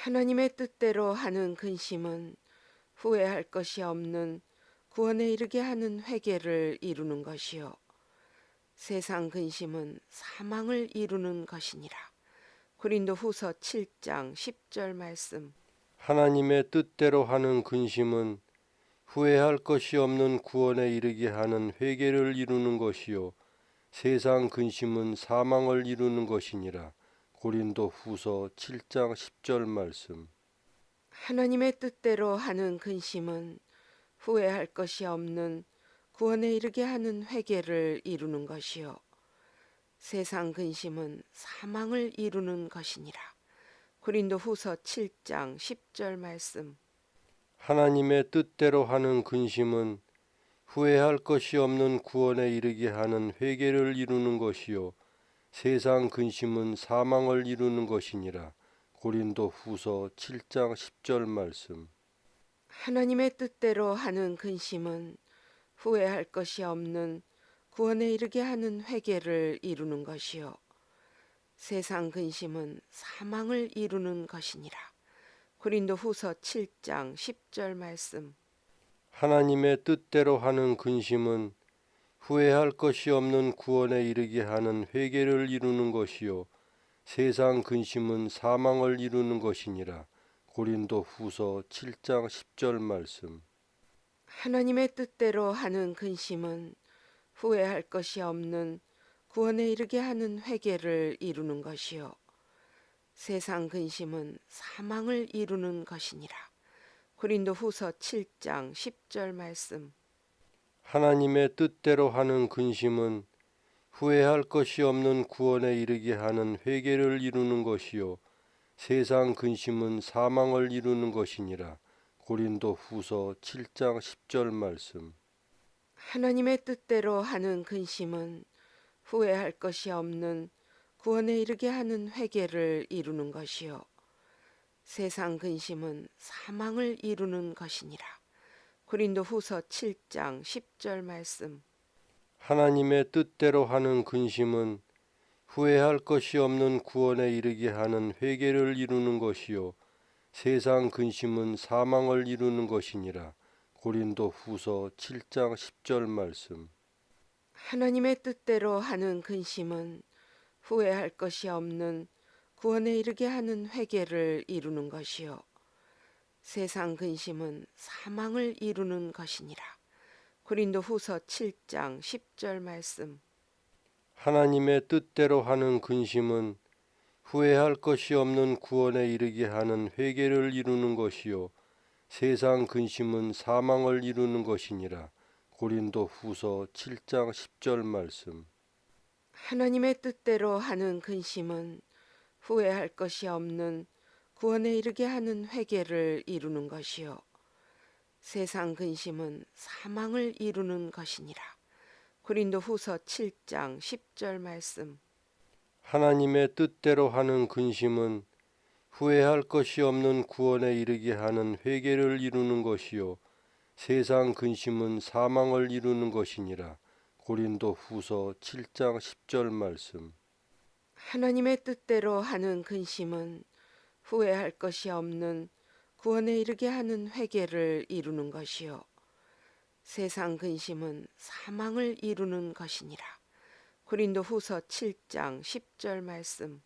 하나님의 뜻대로 하는 근심은 후회할 것이 없는 구원에 이르게 하는 회개를 이루는 것이요. 세상 근심은 사망을 이루는 것이니라. 고린도후서 7장 10절 말씀. 하나님의 뜻대로 하는 근심은 후회할 것이 없는 구원에 이르게 하는 회개를 이루는 것이요 세상 근심은 사망을 이루는 것이니라. 고린도후서 7장 10절 말씀. 하나님의 뜻대로 하는 근심은 후회할 것이 없는 구원에 이르게 하는 회개를 이루는 것이요. 세상 근심은 사망을 이루는 것이니라. 고린도후서 7장 10절 말씀. 하나님의 뜻대로 하는 근심은 후회할 것이 없는 구원에 이르게 하는 회개를 이루는 것이요 세상 근심은 사망을 이루는 것이니라. 고린도후서 7장 10절 말씀. 하나님의 뜻대로 하는 근심은 후회할 것이 없는 구원에 이르게 하는 회개를 이루는 것이요. 세상 근심은 사망을 이루는 것이니라. 고린도후서 7장 10절 말씀. 하나님의 뜻대로 하는 근심은 후회할 것이 없는 구원에 이르게 하는 회개를 이루는 것이요 세상 근심은 사망을 이루는 것이니라. 고린도후서 7장 10절 말씀. 하나님의 뜻대로 하는 근심은 후회할 것이 없는 구원에 이르게 하는 회개를 이루는 것이요. 세상 근심은 사망을 이루는 것이니라. 고린도후서 7장 10절 말씀. 하나님의 뜻대로 하는 근심은 후회할 것이 없는 구원에 이르게 하는 회개를 이루는 것이요 세상 근심은 사망을 이루는 것이니라. 고린도후서 7장 10절 말씀. 하나님의 뜻대로 하는 근심은 후회할 것이 없는 구원에 이르게 하는 회개를 이루는 것이요. 세상 근심은 사망을 이루는 것이니라. 고린도후서 7장 10절 말씀. 하나님의 뜻대로 하는 근심은 후회할 것이 없는 구원에 이르게 하는 회개를 이루는 것이요 세상 근심은 사망을 이루는 것이니라. 고린도후서 7장 10절 말씀. 하나님의 뜻대로 하는 근심은 후회할 것이 없는 구원에 이르게 하는 회개를 이루는 것이요. 세상 근심은 사망을 이루는 것이니라. 고린도후서 7장 10절 말씀. 하나님의 뜻대로 하는 근심은 후회할 것이 없는 구원에 이르게 하는 회개를 이루는 것이요 세상 근심은 사망을 이루는 것이니라. 고린도후서 7장 10절 말씀. 하나님의 뜻대로 하는 근심은 후회할 것이 없는 구원에 이르게 하는 회개를 이루는 것이요. 세상 근심은 사망을 이루는 것이니라. 고린도후서 7장 10절 말씀. 하나님의 뜻대로 하는 근심은 후회할 것이 없는 구원에 이르게 하는 회개를 이루는 것이요 세상 근심은 사망을 이루는 것이니라. 고린도후서 7장 10절 말씀. 하나님의 뜻대로 하는 근심은 후회할 것이 없는 구원에 이르게 하는 회개를 이루는 것이요. 세상 근심은 사망을 이루는 것이니라. 고린도후서 7장 10절 말씀.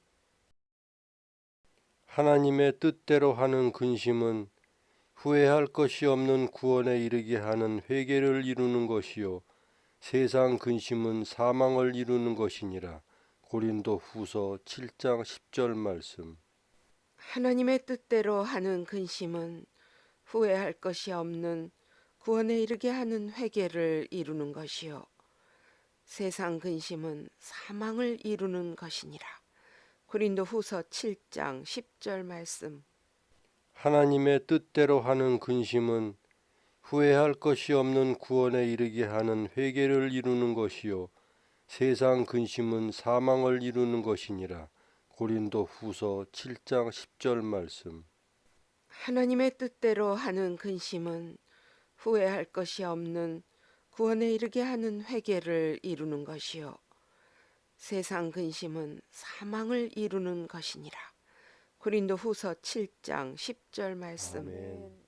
하나님의 뜻대로 하는 근심은 후회할 것이 없는 구원에 이르게 하는 회개를 이루는 것이요 세상 근심은 사망을 이루는 것이니라. 고린도후서 7장 10절 말씀. 하나님의 뜻대로 하는 근심은 후회할 것이 없는 구원에 이르게 하는 회개를 이루는 것이요. 세상 근심은 사망을 이루는 것이니라. 고린도후서 7장 10절 말씀. 하나님의 뜻대로 하는 근심은 후회할 것이 없는 구원에 이르게 하는 회개를 이루는 것이요 세상 근심은 사망을 이루는 것이니라. 고린도후서 7장 10절 말씀. 하나님의 뜻대로 하는 근심은 후회할 것이 없는 구원에 이르게 하는 회개를 이루는 것이요 세상 근심은 사망을 이루는 것이니라. 고린도 후서 7장 10절 말씀. 아멘.